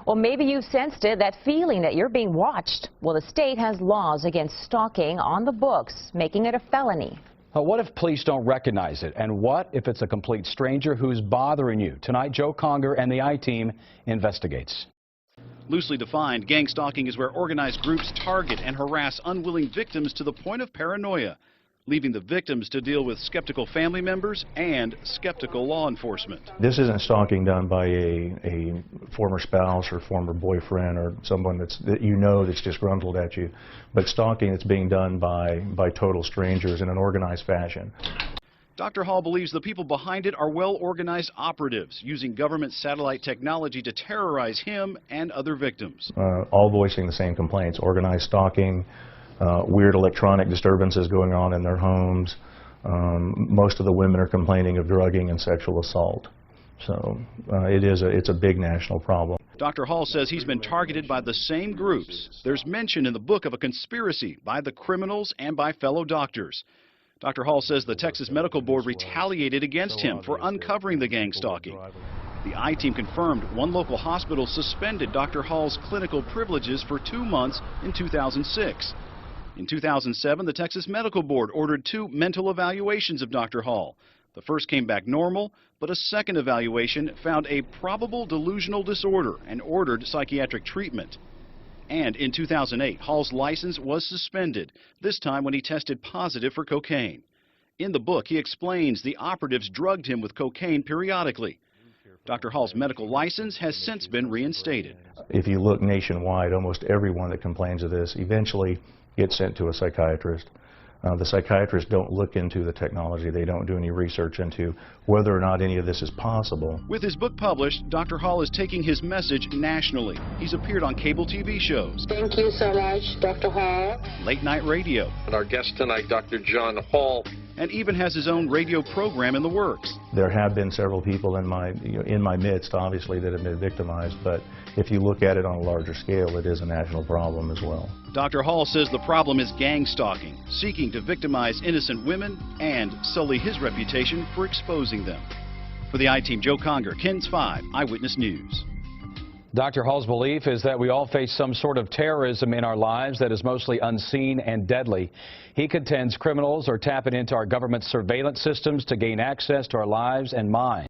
Well, maybe you sensed it, that feeling that you're being watched. Well, the state has laws against stalking on the books, making it a felony. What if police don't recognize it? And what if it's a complete stranger who's bothering you? Tonight, Joe Conger and the I-Team investigates. Loosely defined, gang stalking is where organized groups target and harass unwilling victims to the point of paranoia, leaving the victims to deal with skeptical family members and skeptical law enforcement. This isn't stalking done by a former spouse or former boyfriend or someone that you know that's disgruntled at you, but stalking that's being done by total strangers in an organized fashion. Dr. Hall believes the people behind it are well-organized operatives using government satellite technology to terrorize him and other victims. All voicing the same complaints: organized stalking, weird electronic disturbances going on in their homes. Most of the women are complaining of drugging and sexual assault. So it's a big national problem. Dr. Hall says he's been targeted by the same groups. There's mention in the book of a conspiracy by the criminals and by fellow doctors. Dr. Hall says the Texas Medical Board retaliated against him for uncovering the gang stalking. The I-Team confirmed one local hospital suspended Dr. Hall's clinical privileges for 2 months in 2006. In 2007, the Texas Medical Board ordered 2 mental evaluations of Dr. Hall. The first came back normal, but a second evaluation found a probable delusional disorder and ordered psychiatric treatment. And in 2008, Hall's license was suspended, this time when he tested positive for cocaine. In the book, he explains the operatives drugged him with cocaine periodically. Dr. Hall's medical license has since been reinstated. If you look nationwide, almost everyone that complains of this eventually gets sent to a psychiatrist. The psychiatrists don't look into the technology. They don't do any research into whether or not any of this is possible. With his book published, Dr. Hall is taking his message nationally. He's appeared on cable TV shows. Thank you so much, Dr. Hall. Late night radio. And our guest tonight, Dr. John Hall. And even has his own radio program in the works. There have been several people in my midst, obviously, that have been victimized, but if you look at it on a larger scale, it is a national problem as well. Dr. Hall says the problem is gang stalking, seeking to victimize innocent women and sully his reputation for exposing them. For the I-Team, Joe Conger, KENS 5 Eyewitness News. Dr. Hall's belief is that we all face some sort of terrorism in our lives that is mostly unseen and deadly. He contends criminals are tapping into our government surveillance systems to gain access to our lives and minds.